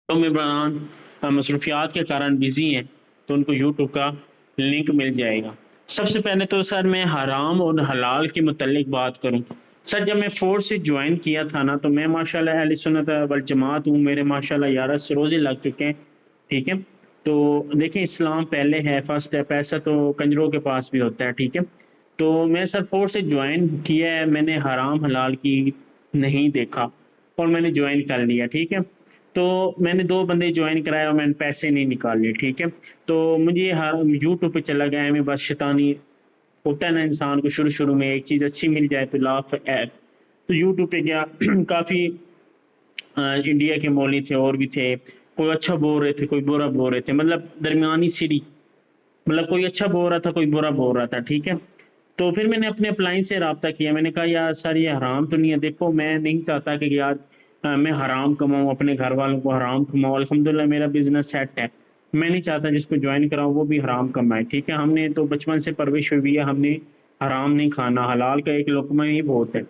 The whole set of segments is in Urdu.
عمران مصروفیات کے کارن بزی ہیں تو ان کو یوٹیوب کا لنک مل جائے گا۔ سب سے پہلے تو سر میں حرام اور حلال کے متعلق بات کروں۔ سر جب میں فورس سے جوائن کیا تھا نا تو میں ماشاءاللہ اہل سنت والجماعت ہوں، میرے ماشاءاللہ 11 روزے لگ چکے ہیں، ٹھیک ہے۔ تو دیکھیں اسلام پہلے ہے، فرسٹ ہے، پیسہ تو کنجروں کے پاس بھی ہوتا ہے، ٹھیک ہے۔ تو میں سر فورس سے جوائن کیا ہے، میں نے حرام حلال کی نہیں دیکھا اور میں نے جوائن کر لیا، ٹھیک ہے۔ تو میں نے 2 بندے جوائن کرائے اور میں نے پیسے نہیں نکالے، ٹھیک ہے۔ تو مجھے یوٹیوب پہ چلا گیا، میں بس شیطانی ہوتا ہے نا انسان کو شروع میں ایک چیز اچھی مل جائے تو لاف ایپ، تو یوٹیوب پہ گیا کافی انڈیا کے مولوی تھے اور بھی تھے، کوئی اچھا بول رہے تھے کوئی برا بول رہے تھے، مطلب درمیانی سیڑھی، مطلب کوئی اچھا بول رہا تھا کوئی برا بول رہا تھا، ٹھیک ہے۔ تو پھر میں نے اپنے اپلائن سے رابطہ کیا، میں نے کہا یار سر یہ حرام تو نہیں ہے، دیکھو میں نہیں چاہتا کہ یار میں حرام کماؤں، اپنے گھر والوں کو حرام کماؤں، الحمدللہ میرا بزنس سیٹ ہے، میں نہیں چاہتا جس کو جوائن کراؤں وہ بھی حرام کمائے، ٹھیک ہے۔ ہم نے تو بچپن سے پرورش ہوئی ہے، ہم نے حرام نہیں کھانا، حلال کا ایک لقمہ ہی بہت ہے۔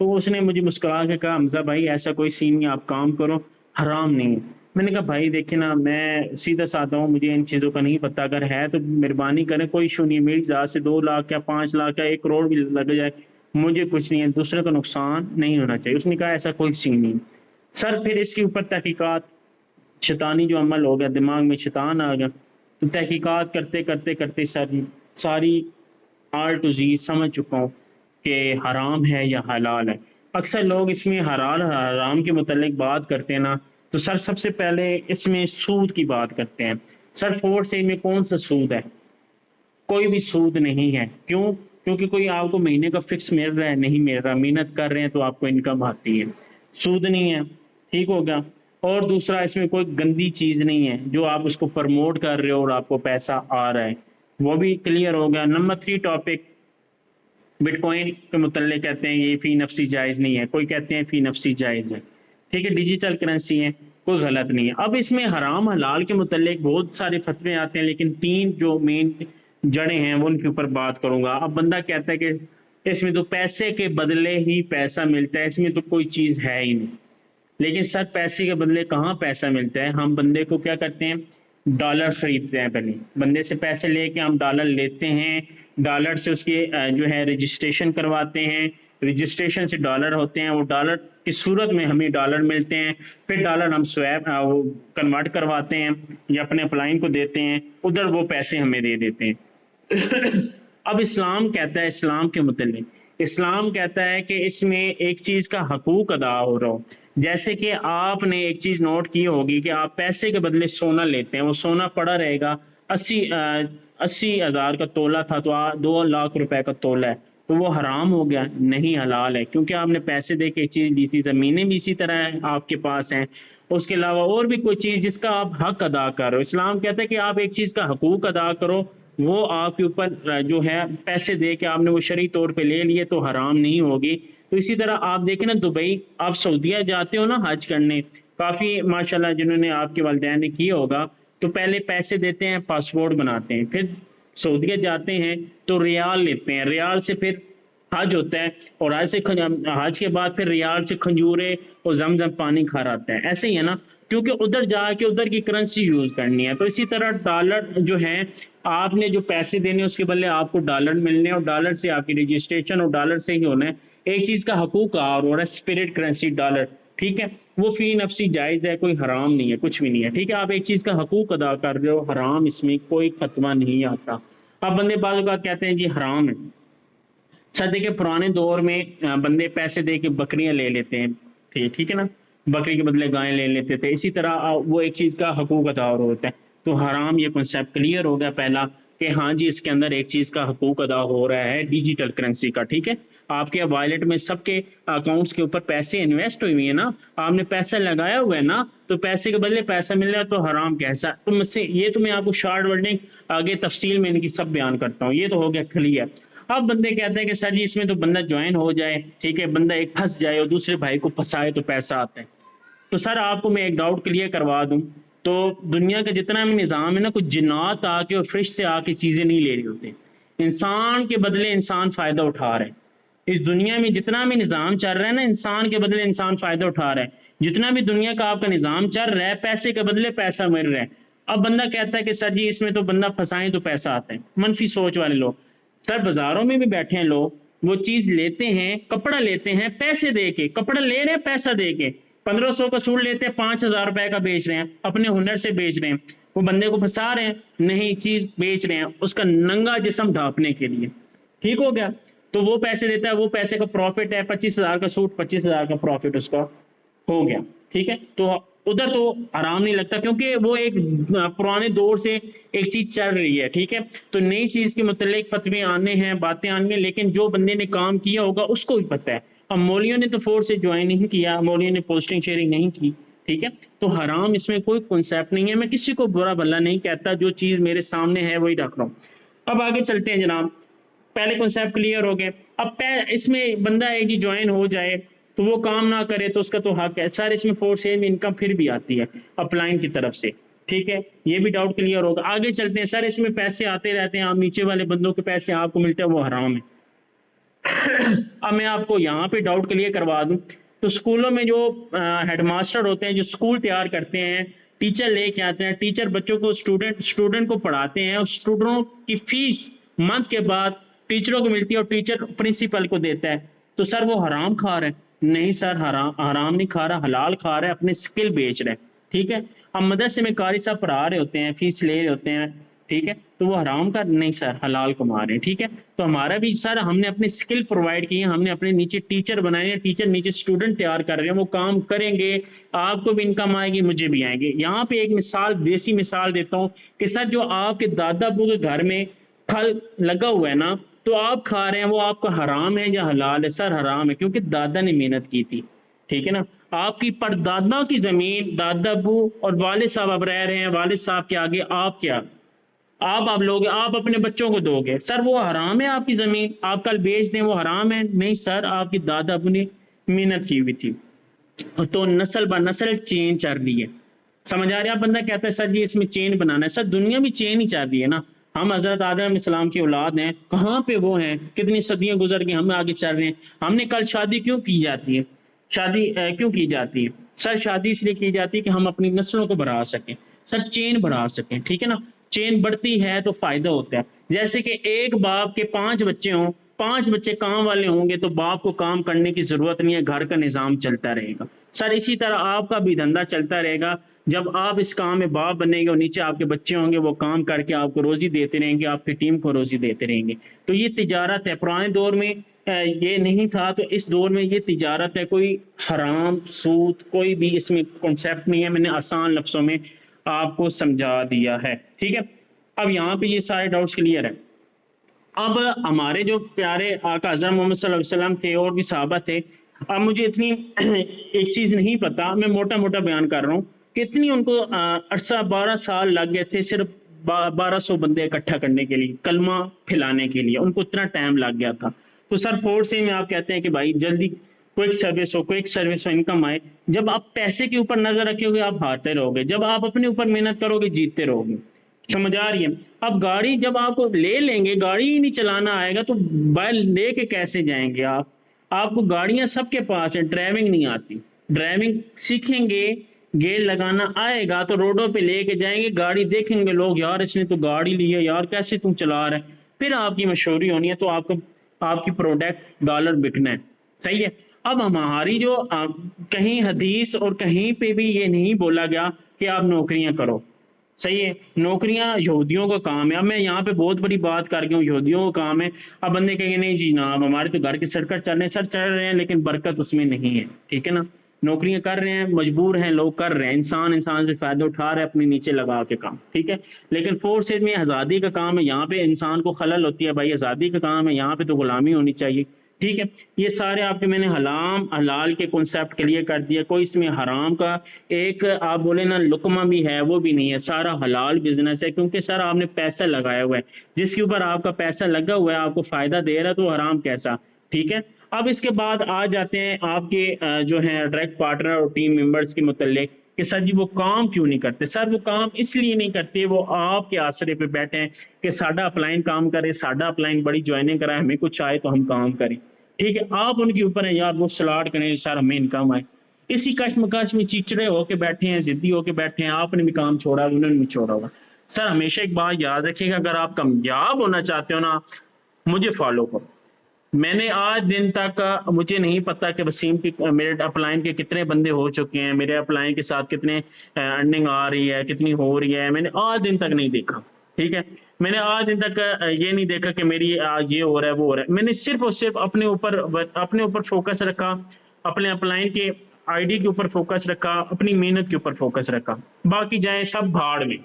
تو اس نے مجھے مسکرا کے کہا حمزہ بھائی ایسا کوئی سین نہیں، آپ کام کرو، حرام نہیں ہے۔ میں نے کہا بھائی دیکھیں نا میں سیدھا سادہ ہوں، مجھے ان چیزوں کا نہیں پتہ، اگر ہے تو مہربانی کریں، کوئی ایشو نہیں، میری ذات سے 2 لاکھ یا 5 لاکھ یا 1 کروڑ بھی لگ جائے مجھے کچھ نہیں ہے، دوسرے کا نقصان نہیں ہونا چاہیے۔ اس نے کہا ایسا کوئی سین نہیں۔ سر پھر اس کے اوپر تحقیقات، شیطانی جو عمل ہو گیا، دماغ میں شیطان آ گیا، تو تحقیقات کرتے کرتے کرتے سر ساری آر ٹو زی سمجھ چکا ہوں کہ حرام ہے یا حلال ہے۔ اکثر لوگ اس میں حلال حرام کے متعلق بات کرتے ہیں نا، تو سر سب سے پہلے اس میں سود کی بات کرتے ہیں۔ سر فور سے میں کون سا سود ہے؟ کوئی بھی سود نہیں ہے، کیوں؟ کیونکہ کوئی آپ کو مہینے کا فکس مل رہا ہے نہیں مل رہا، محنت کر رہے ہیں تو آپ کو انکم آتی ہے، سود نہیں ہے، ٹھیک ہو گیا۔ اور دوسرا اس میں کوئی گندی چیز نہیں ہے جو آپ اس کو پرموٹ کر رہے ہو اور آپ کو پیسہ آ رہا ہے، وہ بھی کلیئر ہو گیا۔ نمبر 3 ٹاپک بٹ کوائن کے متعلق کہتے ہیں یہ فی نفسی جائز نہیں ہے، کوئی کہتے ہیں فی نفسی جائز ہے، ٹھیک ہے، ڈیجیٹل کرنسی ہے، کوئی غلط نہیں ہے۔ اب اس میں حرام حلال کے متعلق بہت سارے فتوے آتے ہیں، لیکن 3 جو مین جڑیں ہیں وہ ان کے اوپر بات کروں گا۔ اب بندہ کہتا ہے کہ اس میں تو پیسے کے بدلے ہی پیسہ ملتا ہے، اس میں تو کوئی چیز ہے ہی نہیں، لیکن سر پیسے کے بدلے کہاں پیسہ ملتا ہے؟ ہم بندے کو کیا کرتے ہیں؟ ڈالر خریدتے ہیں، پہلے بندے سے پیسے لے کے ہم ڈالر لیتے ہیں، ڈالر سے اس کی جو ہے رجسٹریشن کرواتے ہیں، رجسٹریشن سے ڈالر ہوتے ہیں، وہ ڈالر کی صورت میں ہمیں ڈالر ملتے ہیں، پھر ڈالر ہم سویپ وہ کنورٹ کرواتے ہیں یا اپنے اپلائن کو دیتے ہیں، ادھر وہ پیسے ہمیں دے دیتے ہیں۔ اب اسلام کہتا ہے، اسلام کے متعلق اسلام کہتا ہے کہ اس میں ایک چیز کا حقوق ادا ہو رہا ہو، جیسے کہ آپ نے ایک چیز نوٹ کی ہوگی کہ آپ پیسے کے بدلے سونا لیتے ہیں، وہ سونا پڑا رہے گا، 80,000 کا تولہ تھا تو 2 لاکھ روپے کا تولہ ہے، تو وہ حرام ہو گیا؟ نہیں، حلال ہے، کیونکہ آپ نے پیسے دے کے ایک چیز لی تھی۔ زمینیں بھی اسی طرح ہیں آپ کے پاس ہیں، اس کے علاوہ اور بھی کوئی چیز جس کا آپ حق ادا کرو، اسلام کہتا ہے کہ آپ ایک چیز کا حقوق ادا کرو، وہ آپ کے اوپر جو ہے پیسے دے کے آپ نے وہ شرعی طور پہ لے لیے تو حرام نہیں ہوگی۔ تو اسی طرح آپ دیکھیں نا دبئی، آپ سعودیہ جاتے ہو نا حج کرنے، کافی ماشاءاللہ جنہوں نے آپ کے والدین نے کیا ہوگا، تو پہلے پیسے دیتے ہیں، پاسپورٹ بناتے ہیں، پھر سعودیہ جاتے ہیں تو ریال لیتے ہیں، ریال سے پھر حج ہوتا ہے، اور حج کے بعد پھر ریال سے کھنجورے اور زمزم پانی کھا آتا ہے، ایسے ہی ہے نا، کیونکہ ادھر جا کے ادھر کی کرنسی یوز کرنی ہے۔ تو اسی طرح ڈالر جو ہے، آپ نے جو پیسے دینے اس کے بدلے آپ کو ڈالر ملنے، اور ڈالر سے آپ کی رجسٹریشن اور ڈالر سے ہی ہونا ہے۔ ایک چیز کا حقوق اور ہو رہا ہے، اسپرٹ کرنسی ڈالر، ٹھیک ہے، وہ فی نفسی جائز ہے، کوئی حرام نہیں ہے، کچھ بھی نہیں ہے، ٹھیک ہے۔ آپ ایک چیز کا حقوق ادا کر رہے ہو، حرام اس میں کوئی فتویٰ نہیں آتا۔ اب بندے بعض اوقات کہتے ہیں جی حرام ہے۔ سر دیکھیں پرانے دور میں بندے پیسے دے کے بکریاں لے لیتے ہیں تھے، ٹھیک ہے نا، بکری کے بدلے گائیں لے لیتے تھے، اسی طرح وہ ایک چیز کا حقوق ادا ہوتا ہے، تو حرام یہ کنسیپٹ کلیئر ہو گیا پہلا کہ ہاں جی اس کے اندر ایک چیز کا حقوق ادا ہو رہا ہے ڈیجیٹل کرنسی کا، ٹھیک ہے۔ آپ کے وائلٹ میں سب کے اکاؤنٹس کے اوپر پیسے انویسٹ ہوئی ہیں نا، آپ نے پیسہ لگایا ہوا ہے نا، تو پیسے کے بدلے پیسہ مل رہا ہے تو حرام کیسا؟ تو مجھ سے یہ تو میں آپ کو شارٹ ورڈنگ آگے تفصیل میں ان کی سب بیان کرتا ہوں، یہ تو ہو گیا کلیئر۔ اب بندے کہتے ہیں کہ سر جی اس میں تو بندہ جوائن ہو جائے، ٹھیک ہے، بندہ ایک پھنس جائے اور دوسرے بھائی کو پھنسائے تو پیسہ آتا ہے۔ تو سر آپ کو میں ایک ڈاؤٹ کلیئر کروا دوں، تو دنیا کا جتنا بھی نظام ہے نا، کچھ جنات آ کے اور فرشتے آ کے چیزیں نہیں لے رہے ہوتے، انسان کے بدلے انسان فائدہ اٹھا رہا ہے۔ اس دنیا میں جتنا بھی نظام چل رہا ہے نا، انسان کے بدلے انسان فائدہ اٹھا رہا ہے۔ جتنا بھی دنیا کا آپ کا نظام چل رہا ہے پیسے کے بدلے پیسہ مل رہا ہے. اب بندہ کہتا ہے کہ سر جی اس میں تو بندہ پھنسائیں تو پیسہ آتا ہے. منفی سوچ والے لوگ. سر بازاروں میں بھی بیٹھے ہیں لوگ, وہ چیز لیتے ہیں, کپڑا لیتے ہیں پیسے دے کے, کپڑا لے رہے ہیں پیسہ دے کے, 1500 کا سوٹ لیتے ہیں 5000 روپے کا بیچ رہے ہیں, اپنے ہنر سے بیچ رہے ہیں. وہ بندے کو پھنسا رہے ہیں, نہیں چیز بیچ رہے ہیں اس کا ننگا جسم ڈھانپنے کے لیے. ٹھیک ہو گیا. تو وہ پیسے دیتا ہے, وہ پیسے کا پروفٹ ہے, 25,000 کا سوٹ 25,000 کا پروفٹ اس کا ہو گیا. ٹھیک ہے. تو ادھر تو آرام نہیں لگتا کیونکہ وہ ایک پرانے دور سے ایک چیز چل رہی ہے. ٹھیک ہے. تو نئی چیز کے متعلق فتوے آنے ہیں, باتیں آنی ہیں, لیکن جو بندے نے کام کیا ہوگا اس کو بھی پتہ ہے. اب مولویوں نے تو فورس سے جوائن نہیں کیا, مولویوں نے پوسٹنگ شیئرنگ نہیں کی. ٹھیک ہے. تو حرام اس میں کوئی کنسیپٹ نہیں ہے. میں کسی کو برا بھلا نہیں کہتا, جو چیز میرے سامنے ہے وہی رکھ رہا ہوں. اب آگے چلتے ہیں جناب. پہلے کنسیپٹ کلیئر ہو گئے. اب اس میں بندہ ایک جی جوائن ہو جائے تو وہ کام نہ کرے تو اس کا تو حق ہے. سر اس میں فورس انکم پھر بھی آتی ہے اپلائن کی طرف سے. ٹھیک ہے. یہ بھی ڈاؤٹ کلیئر ہوگا. آگے چلتے ہیں. سر اس میں پیسے آتے رہتے ہیں, آپ نیچے والے بندوں کے پیسے آپ کو ملتے ہیں, وہ حرام ہے. اب میں آپ کو یہاں پہ ڈاؤٹ کلیئر کروا دوں. تو اسکولوں میں جو ہیڈ ماسٹر ہوتے ہیں, جو اسکول تیار کرتے ہیں, ٹیچر لے کے آتے ہیں, ٹیچر بچوں کو اسٹوڈنٹ کو پڑھاتے ہیں, اور اسٹوڈنٹوں کی فیس منتھ کے بعد ٹیچروں کو ملتی ہے اور ٹیچر پرنسپل کو دیتا ہے. تو سر وہ حرام کھا رہے ہیں؟ نہیں سر, حرام نہیں کھا رہا, حلال کھا رہا ہے, اپنے اسکل بیچ رہے ہیں. ٹھیک ہے. اب مدرسے میں قاری صاحب پڑھا رہے ہوتے ہیں, فیس لے رہے ہوتے ہیں, ٹھیک ہے, تو وہ حرام کا نہیں سر, حلال کما رہے ہیں. ٹھیک ہے. تو ہمارا بھی سر, ہم نے اپنے اسکل پرووائڈ کی ہیں, ہم نے اپنے نیچے ٹیچر بنائے ہیں, ٹیچر نیچے اسٹوڈنٹ تیار کر رہے ہیں, وہ کام کریں گے, آپ کو بھی انکم آئے گی, مجھے بھی آئیں گے. یہاں پہ ایک مثال, دیسی مثال دیتا ہوں کہ سر جو آپ کے دادا ابو کے گھر میں پھل لگا ہوا ہے نا, تو آپ کھا رہے ہیں, وہ آپ کا حرام ہے یا حلال ہے؟ سر حرام ہے, کیونکہ دادا نے محنت کی تھی. ٹھیک ہے نا. آپ کی پردادا کی زمین دادا ابو اور والد صاحب اب رہ رہے ہیں, والد صاحب کے آگے آپ کیا, آپ لوگ, آپ اپنے بچوں کو دو گے. سر وہ حرام ہے آپ کی زمین, آپ کل بیچ دیں, وہ حرام ہے؟ نہیں سر, آپ کی دادا ابو نے محنت کی ہوئی تھی. تو نسل بہ نسل چین چل رہی ہے. سمجھ آ رہا ہے؟ بندہ کہتا ہے سر جی اس میں چین بنانا ہے. سر دنیا بھی چین ہی چل رہی ہے نا. ہم حضرت آدم علیہ السلام کی اولاد ہیں, کہاں پہ وہ ہیں, کتنی صدیاں گزر گئی, ہم آگے چل رہے ہیں. ہم نے کل شادی کیوں کی جاتی ہے, شادی کیوں کی جاتی ہے؟ سر شادی اس لیے کی جاتی ہے کہ ہم اپنی نسلوں کو بڑھا سکیں, سر چین بڑھا سکیں. ٹھیک ہے نا. چین بڑھتی ہے تو فائدہ ہوتا ہے. جیسے کہ ایک باپ کے 5 بچے ہوں, 5 بچے کام والے ہوں گے تو باپ کو کام کرنے کی ضرورت نہیں ہے, گھر کا نظام چلتا رہے گا. سر اسی طرح آپ کا بھی دھندا چلتا رہے گا. جب آپ اس کام میں باپ بنیں گے اور نیچے آپ کے بچے ہوں گے, وہ کام کر کے آپ کو روزی دیتے رہیں گے, آپ کی ٹیم کو روزی دیتے رہیں گے. تو یہ تجارت ہے. پرانے دور میں یہ نہیں تھا, تو اس دور میں یہ تجارت ہے. کوئی حرام سود کوئی بھی اس میں کنسیپٹ نہیں ہے. میں نے آسان لفظوں میں آپ کو سمجھا دیا ہے. ٹھیک ہے. اب یہاں پہ یہ سارے ڈاؤٹس کلیئر ہیں. اب ہمارے جو پیارے آقا حضرت محمد صلی اللہ علیہ وسلم تھے اور بھی صحابہ تھے, اب مجھے اتنی ایک چیز نہیں پتا, میں موٹا موٹا بیان کر رہا ہوں کہ اتنی ان کو عرصہ 12 سال لگ گئے تھے صرف 1200 بندے اکٹھا کرنے کے لیے, کلمہ پھیلانے کے لیے, ان کو اتنا ٹائم لگ گیا تھا. تو سر فورس سے میں آپ کہتے ہیں کہ بھائی جلدی کوئک سروس ہو, انکم آئے. جب آپ پیسے کے اوپر نظر رکھے ہوگے آپ ہارتے رہو گے, جب آپ اپنے اوپر محنت کرو گے جیتتے رہو گے. سمجھ آ رہی ہے؟ اب گاڑی جب آپ کو لے لیں گے, گاڑی ہی نہیں چلانا آئے گا تو بائل لے کے کیسے جائیں گے آپ کو گاڑیاں سب کے پاس ہیں, ڈرائیونگ نہیں آتی. ڈرائیونگ سیکھیں گے, گیئر لگانا آئے گا تو روڈوں پہ لے کے جائیں گے, گاڑی دیکھیں گے لوگ, یار اس نے تو گاڑی لی ہے, یار کیسے تم چلا رہا ہے, پھر آپ کی مشہوری ہونی ہے, تو آپ کی پروڈکٹ ڈالر بکنا ہے. صحیح ہے. اب ہماری جو کہیں حدیث اور کہیں پہ بھی یہ نہیں بولا گیا کہ آپ نوکریاں کرو. صحیح ہے. نوکریاں یہودیوں کا کام ہے. اب میں یہاں پہ بہت بڑی بات کر گیا ہوں, یہودیوں کا کام ہے. اب بندے کہیں گے نہیں جی جناب ہمارے تو گھر کے سرکٹ چل رہے ہیں. سر چل رہے ہیں لیکن برکت اس میں نہیں ہے. ٹھیک ہے نا. نوکریاں کر رہے ہیں, مجبور ہیں لوگ, کر رہے ہیں, انسان سے فائدہ اٹھا رہا ہے اپنے نیچے لگا کے کام. ٹھیک ہے. لیکن فورس میں آزادی کا کام ہے, یہاں پہ انسان کو خلل ہوتی ہے, بھائی آزادی کا کام ہے, یہاں پہ تو غلامی ہونی چاہیے. ٹھیک ہے. یہ سارے آپ کے میں نے حرام حلال کے کنسیپٹ کلیئر کر دیا. کوئی اس میں حرام کا ایک آپ بولے نا لقمہ بھی ہے وہ بھی نہیں ہے, سارا حلال بزنس ہے. کیونکہ سر آپ نے پیسہ لگایا ہوا ہے, جس کے اوپر آپ کا پیسہ لگا ہوا ہے آپ کو فائدہ دے رہا ہے, تو حرام کیسا. ٹھیک ہے. اب اس کے بعد آ جاتے ہیں آپ کے جو ہیں ڈائریکٹ پارٹنر اور ٹیم ممبرس کے متعلق کہ سر جی وہ کام کیوں نہیں کرتے. سر وہ کام اس لیے نہیں کرتے, وہ آپ کے آسرے پہ بیٹھے ہیں کہ ساڈا اپلائن کام کرے, ساڈا اپلائن بڑی جوائننگ کرائے, ہمیں کچھ آئے تو ہم کام کریں. ٹھیک ہے. آپ ان کے اوپر ہیں یار وہ سلاٹ کریں سر ہمیں انکم آئے. اسی کشمکش میں چچڑے ہو کے بیٹھے ہیں، ضدی ہو کے بیٹھے ہیں، آپ نے بھی کام چھوڑا، انہوں نے بھی چھوڑا ہوگا۔ سر ہمیشہ ایک بات یاد رکھیے گا، اگر آپ کامیاب ہونا چاہتے ہو نا، مجھے فالو کرو۔ میں نے آج دن تک مجھے نہیں پتا کہ وسیم کی میرے اپ لائن کے کتنے بندے ہو چکے ہیں، میرے اپ لائن کے ساتھ کتنے ارننگ آ رہی ہے، کتنی ہو رہی ہے، میں نے آج دن تک نہیں دیکھا، ٹھیک ہے۔ میں نے آج دن تک یہ نہیں دیکھا کہ میری یہ ہو رہا ہے وہ ہو رہا ہے۔ میں نے صرف اور صرف اپنے اوپر فوکس رکھا، اپنے اپ لائن کے آئی ڈی کے اوپر فوکس رکھا، اپنی محنت کے اوپر فوکس رکھا، باقی جائیں سب بھاڑ میں۔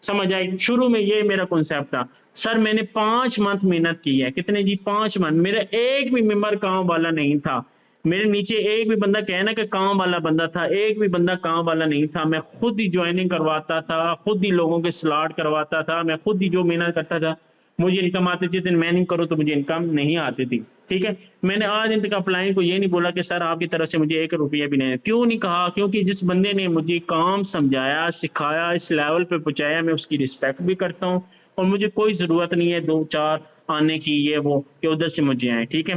سمجھ آئی؟ شروع میں یہ میرا کنسیپٹ تھا۔ سر میں نے 5 منتھ محنت کی ہے، کتنے جی 5 منتھ، میرا ایک بھی ممبر کام والا نہیں تھا، میرے نیچے ایک بھی بندہ کہنا کہ کام والا بندہ تھا، ایک بھی بندہ کام والا نہیں تھا۔ میں خود ہی جوائننگ کرواتا تھا، خود ہی لوگوں کے سلاٹ کرواتا تھا، میں خود ہی جو محنت کرتا تھا، مجھے انکم آتی تھی، میں نہیں کروں تو مجھے انکم نہیں آتی تھی، ٹھیک ہے۔ میں نے آج ان تک اپلائن کو یہ نہیں بولا کہ سر آپ کی طرف سے مجھے 1 روپیہ بھی نہیں، کیوں نہیں کہا؟ کیونکہ جس بندے نے مجھے کام سمجھایا، سکھایا، اس لیول پہ پہنچایا، میں اس کی رسپیکٹ بھی کرتا ہوں، اور مجھے کوئی ضرورت نہیں ہے 2-4 آنے کی یہ وہ کہ ادھر سے مجھے آئیں، ٹھیک ہے۔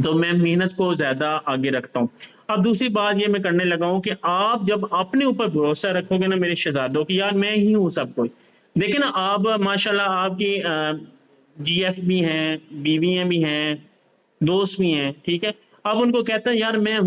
تو میں محنت کو زیادہ آگے رکھتا ہوں۔ اب دوسری بات یہ میں کرنے لگا ہوں کہ آپ جب اپنے اوپر بھروسہ رکھو گے نا میرے شہزادوں کہ یار میں ہی ہوں سب کچھ، دیکھیں نا آپ ماشاءاللہ آپ کی جی ایف بھی ہیں، بیویاں بھی ہیں، دوست بھی ہیں، ٹھیک ہے۔ اب ان کو کہتا ہے یار میں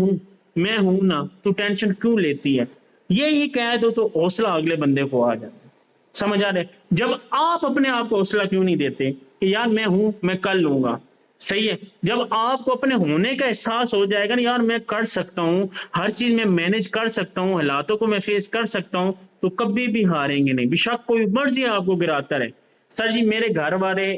ہوں نا، تو ٹینشن کیوں لیتی ہے؟ یہی کہہ دو تو حوصلہ اگلے بندے کو آ جاتا ہے۔ سمجھ آ رہے؟ جب آپ اپنے آپ کو حوصلہ کیوں نہیں دیتے کہ یار میں ہوں، میں کر لوں گا، صحیح ہے۔ جب آپ کو اپنے ہونے کا احساس ہو جائے گا نا یار میں کر سکتا ہوں، ہر چیز میں مینج کر سکتا ہوں، حالاتوں کو میں فیس کر سکتا ہوں، تو کبھی بھی ہاریں گے نہیں، بے شک کوئی مرضی آپ کو گراتا رہے۔ سر جی میرے گھر والے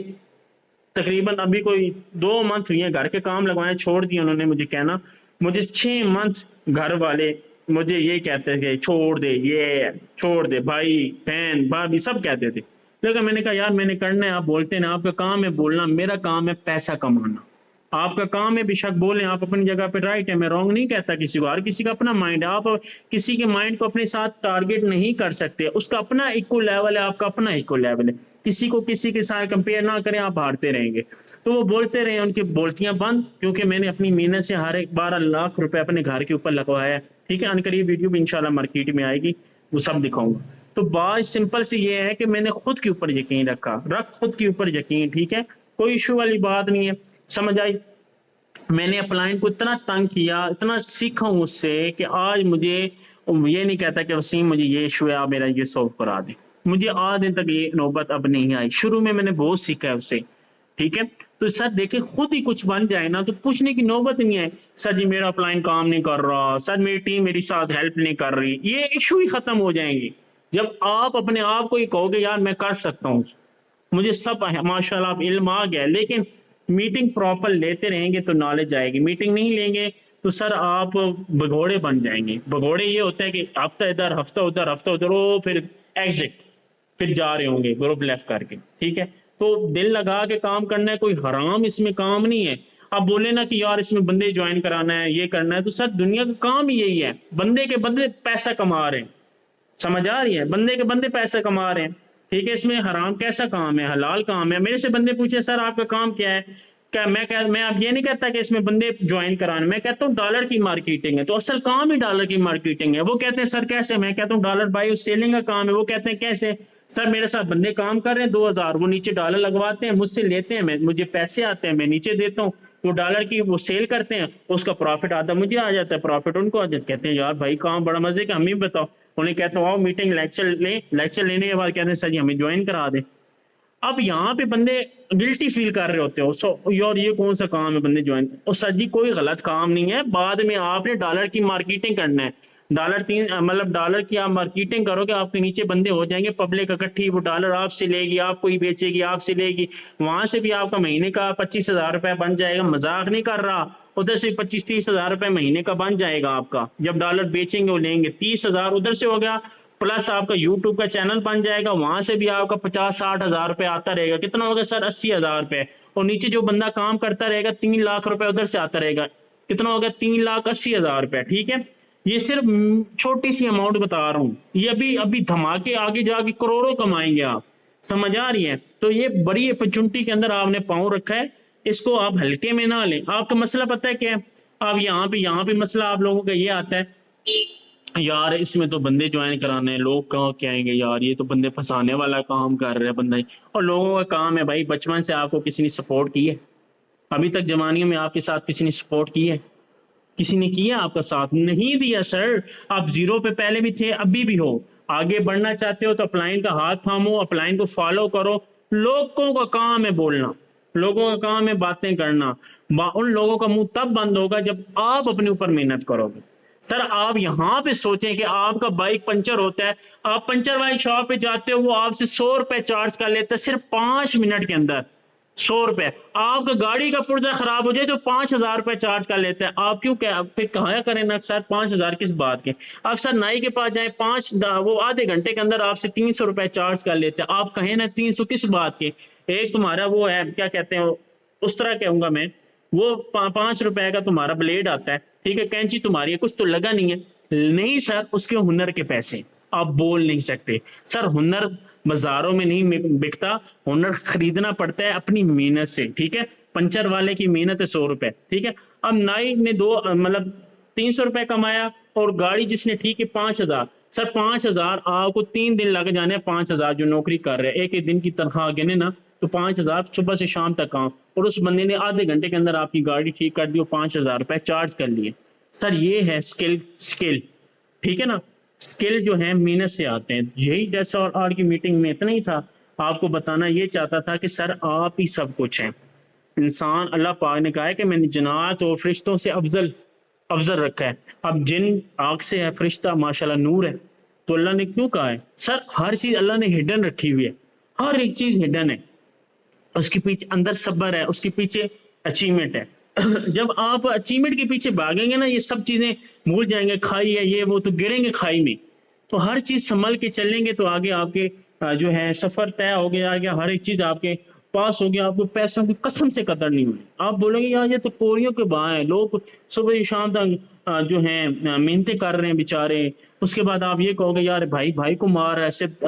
تقریباً ابھی کوئی 2 منتھ ہوئی ہیں، گھر کے کام لگوانے چھوڑ دیے انہوں نے، مجھے کہنا مجھے 6 منتھ گھر والے مجھے یہ کہتے تھے چھوڑ دے، یہ چھوڑ دے، بھائی بہن بھابھی سب کہتے تھے، لیکن میں نے کہا یار میں نے کرنا ہے، آپ بولتے ہیں آپ کا کام ہے بولنا، میرا کام ہے پیسہ کمانا، آپ کا کام ہے بے شک بولیں، آپ اپنی جگہ پہ رائٹ ہے، میں رانگ نہیں کہتا کسی کو، ہر کسی کا اپنا مائنڈ ہے، آپ کسی کے مائنڈ کو اپنے ساتھ ٹارگٹ نہیں کر سکتے، اس کا اپنا ایکو لیول ہے، آپ کا اپنا ایکو لیول ہے، کسی کو کسی کے ساتھ کمپیئر نہ کریں، آپ ہارتے رہیں گے۔ تو وہ بولتے رہے، ان کی بولتیاں بند، کیونکہ میں نے اپنی محنت سے ہر ایک 12 لاکھ روپے اپنے گھر کے اوپر لگوایا ہے، ٹھیک ہے۔ ان قریب ویڈیو بھی انشاءاللہ مارکیٹ میں آئے گی، وہ سب دکھاؤں گا۔ تو بات سمپل سی یہ ہے کہ میں نے خود کے اوپر یقین رکھا، خود کے اوپر یقین، ٹھیک ہے، کوئی ایشو والی بات نہیں ہے، سمجھ آئی؟ میں نے اپلائن کو اتنا تنگ کیا، اتنا سیکھا ہوں اس سے کہ آج مجھے یہ نہیں کہتا کہ وسیم مجھے یہ ایشو ہے، آپ میرا یہ سولو کرا دیں، مجھے آج دن تک یہ نوبت اب نہیں آئی، شروع میں نے بہت سیکھا ہے اس سے، ٹھیک ہے۔ تو سر دیکھیں خود ہی کچھ بن جائے نا تو پوچھنے کی نوبت نہیں ہے، سر جی میرا اپلائن کام نہیں کر رہا، سر میری ٹیم میری ساتھ ہیلپ نہیں کر رہی، یہ ایشو ہی ختم ہو جائیں گے جب آپ اپنے آپ کو ہی کہو گے یار میں کر سکتا ہوں، مجھے سب ماشاءاللہ اب علم آ گیا، لیکن میٹنگ پراپر لیتے رہیں گے تو نالج آئے گی، میٹنگ نہیں لیں گے تو سر آپ بگوڑے بن جائیں گے۔ بگوڑے یہ ہوتا ہے کہ ہفتہ ادھر ہفتہ ادھر ہفتہ ادھر، وہ پھر ایگزٹ، پھر جا رہے ہوں گے گروپ لیفٹ کر کے، ٹھیک ہے۔ تو دل لگا کے کام کرنا ہے، کوئی حرام اس میں کام نہیں ہے۔ اب بولے نا کہ یار اس میں بندے جوائن کرانا ہے، یہ کرنا ہے، تو سر دنیا کا کام ہی یہی ہے، بندے کے بندے پیسہ کما رہے ہیں، سمجھ آ رہی ہے؟ بندے کے بندے پیسہ کما رہے ہیں، ٹھیک ہے۔ اس میں حرام کیسا کام ہے؟ حلال کام ہے۔ میرے سے بندے پوچھے سر آپ کا کام کیا ہے، کیا میں اب یہ نہیں کہتا کہ اس میں بندے جوائن کرانے، میں کہتا ہوں ڈالر کی مارکیٹنگ ہے، تو اصل کام ہی ڈالر کی مارکیٹنگ ہے۔ وہ کہتے ہیں سر کیسے؟ میں کہتا ہوں ڈالر بائی سیلنگ کا کام ہے۔ وہ کہتے ہیں کیسے؟ سر میرے ساتھ بندے کام کر رہے ہیں 2000، وہ نیچے ڈالر لگواتے ہیں، مجھ سے لیتے ہیں، مجھے پیسے آتے ہیں، میں نیچے دیتا ہوں، وہ ڈالر کی وہ سیل کرتے ہیں، اس کا پروفٹ آتا ہے مجھے آ جاتا ہے، پروفٹ ان کو آ جاتا ہے۔ کہتے ہیں یار بھائی کام بڑا مزے کا، ہمیں بھی بتاؤ۔ انہیں کہتا ہوں آؤ میٹنگ لیکچر لیں، لیکچر لینے کے بعد کہتے ہیں سر جی ہمیں جوائن کرا دیں۔ اب یہاں پہ بندے گلٹی فیل کر رہے ہوتے ہو، یار یہ کون سا کام ہے بندے جوائن، اور سر جی کوئی غلط کام نہیں ہے، بعد میں آپ نے ڈالر کی مارکیٹنگ کرنا ہے، ڈالر کی آپ مارکیٹنگ کرو گے، آپ کے نیچے بندے ہو جائیں گے، پبلک اکٹھی وہ ڈالر آپ سے لے گی، آپ کو ہی بیچے گی، آپ سے لے گی، وہاں سے بھی آپ کا مہینے کا 25,000 روپے بن جائے گا، مذاق نہیں کر رہا، ادھر سے 25-30 ہزار روپے مہینے کا بن جائے گا آپ کا، جب ڈالر بیچیں گے وہ لیں گے، 30,000 ادھر سے ہو گیا، پلس آپ کا یوٹیوب کا چینل بن جائے گا، وہاں سے بھی آپ کا 50-60 ہزار روپے آتا رہے گا، کتنا ہوگا سر 80,000 روپے، اور نیچے جو بندہ کام کرتا رہے گا 3 لاکھ روپے ادھر سے آتا رہے گا، کتنا ہوگا 3,80,000 روپے، ٹھیک ہے۔ یہ صرف چھوٹی سی اماؤنٹ بتا رہا ہوں، یہ ابھی دھماکے آگے جا کے کروڑوں کمائیں گے آپ، سمجھ آ رہی ہے؟ تو یہ بڑی اپرچونٹی کے اندر آپ نے پاؤں رکھا ہے، اس کو آپ ہلکے میں نہ لیں۔ آپ کا مسئلہ پتہ ہے کیا ہے؟ اب یہاں پہ مسئلہ آپ لوگوں کا یہ آتا ہے یار اس میں تو بندے جوائن کرانے ہیں، لوگ کہاں کہیں گے یار یہ تو بندے پھنسانے والا کام کر رہے ہیں بندہ ہی۔ اور لوگوں کا کام ہے بھائی، بچپن سے آپ کو کسی نے سپورٹ کی ہے؟ ابھی تک جوانیوں میں آپ کے ساتھ کسی نے سپورٹ کی ہے؟ کسی نے کیا آپ کا ساتھ؟ نہیں دیا سر۔ آپ زیرو پہ پہلے بھی تھے، ابھی بھی ہو۔ آگے بڑھنا چاہتے ہو تو اپلائن کا ہاتھ تھامو، اپلائن کو فالو کرو۔ لوگوں کا کام ہے بولنا، لوگوں کا کام ہے باتیں کرنا۔ ان لوگوں کا منہ تب بند ہوگا جب آپ اپنے اوپر محنت کرو گے۔ سر آپ یہاں پہ سوچیں کہ آپ کا بائک پنچر ہوتا ہے، آپ پنچر والی شاپ پہ جاتے ہو، وہ آپ سے 100 روپے چارج کر لیتا ہے صرف 5 منٹ کے اندر۔ 100 روپے آپ کا گاڑی کا پرزہ خراب ہو جائے تو 5,000 روپے چارج کر لیتے ہیں۔ آپ کیوں پھر کہاں کریں نا سر 5,000 کس بات کے؟ آپ سر نائی کے پاس جائیں، وہ آدھے گھنٹے کے اندر آپ سے 300 روپے چارج کر لیتے ہیں۔ آپ کہیں نا 300 کس بات کے؟ ایک تمہارا وہ ہے کیا کہتے ہیں، اس طرح کہوں گا میں، وہ 5 روپے کا تمہارا بلیڈ آتا ہے، ٹھیک ہے، کینچی تمہاری ہے، کچھ تو لگا نہیں ہے۔ نہیں سر، اس کے ہنر کے پیسے آپ بول نہیں سکتے سر۔ ہنر بازاروں میں نہیں بکتا، ہنر خریدنا پڑتا ہے اپنی محنت سے، ٹھیک ہے۔ پنچر والے کی محنت ہے 100 روپے، ٹھیک ہے۔ اب نائی نے 300 روپے کمایا، اور گاڑی جس نے ٹھیک ہے 5,000۔ سر 5,000 آپ کو 3 دن لگ جانے، 5,000 جو نوکری کر رہے ایک ایک دن کی تنخواہ گنے نا، تو 5,000 صبح سے شام تک کام، اور اس بندے نے آدھے گھنٹے کے اندر آپ کی گاڑی ٹھیک کر دی اور 5,000 روپے چارج کر لیے۔ سر یہ ہے اسکل، ٹھیک ہے نا۔ اسکل جو ہے محنت سے آتے ہیں۔ یہی جیسا اور آج کی میٹنگ میں اتنا ہی تھا، آپ کو بتانا یہ چاہتا تھا کہ سر آپ ہی سب کچھ ہیں۔ انسان اللہ پاک نے کہا ہے کہ میں نے جنات اور فرشتوں سے افضل رکھا ہے۔ اب جن آنکھ سے ہے، فرشتہ ماشاءاللہ نور ہے، تو اللہ نے کیوں کہا ہے؟ سر ہر چیز اللہ نے ہڈن رکھی ہوئی ہے، ہر ایک چیز ہڈن ہے۔ اس کے پیچھے اندر صبر ہے، اس کے پیچھے اچیومنٹ ہے۔ جب آپ اچیومنٹ کے پیچھے بھاگیں گے نا، یہ سب چیزیں بھول جائیں گے، کھائی ہے یہ وہ، تو گریں گے کھائی میں۔ تو ہر چیز سنبھل کے چلیں گے تو آگے آپ کے جو ہے سفر طے ہو گیا، آگے ہر ایک چیز آپ کے پاس ہو گیا۔ آپ کو پیسوں کی قسم سے قدر نہیں ہوگی۔ آپ بولیں گے یار یہ تو کوریوں کے باہر ہیں، لوگ صبح سے شام تک جو ہیں محنتیں کر رہے ہیں بیچارے۔ اس کے بعد آپ یہ کہو گے یار بھائی کو مار رہا ہے صرف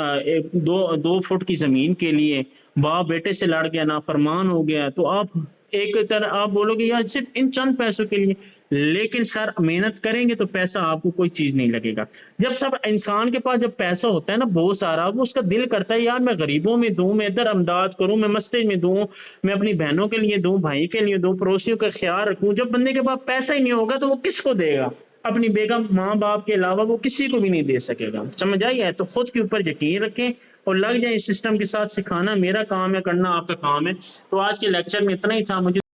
2 فٹ کی زمین کے لیے، باپ بیٹے سے لڑ گیا، نافرمان ہو گیا، تو آپ ایک طرح آپ بولو گے یار صرف ان چند پیسوں کے لیے۔ لیکن سر محنت کریں گے تو پیسہ آپ کو کوئی چیز نہیں لگے گا۔ جب سب انسان کے پاس جب پیسہ ہوتا ہے نا بہت سارا، وہ اس کا دل کرتا ہے یار میں غریبوں میں دوں، میں ادھر امداد کروں، میں مسجد میں دوں، میں اپنی بہنوں کے لیے دوں، بھائی کے لیے دوں، پڑوسیوں کا خیال رکھوں۔ جب بندے کے پاس پیسہ ہی نہیں ہوگا تو وہ کس کو دے گا؟ اپنی بیگم ماں باپ کے علاوہ وہ کسی کو بھی نہیں دے سکے گا۔ سمجھ آئی ہے؟ تو خود کے اوپر یقین رکھیں اور لگ جائیں اس سسٹم کے ساتھ۔ سکھانا میرا کام ہے، کرنا آپ کا کام ہے۔ تو آج کے لیکچر میں اتنا ہی تھا۔ مجھے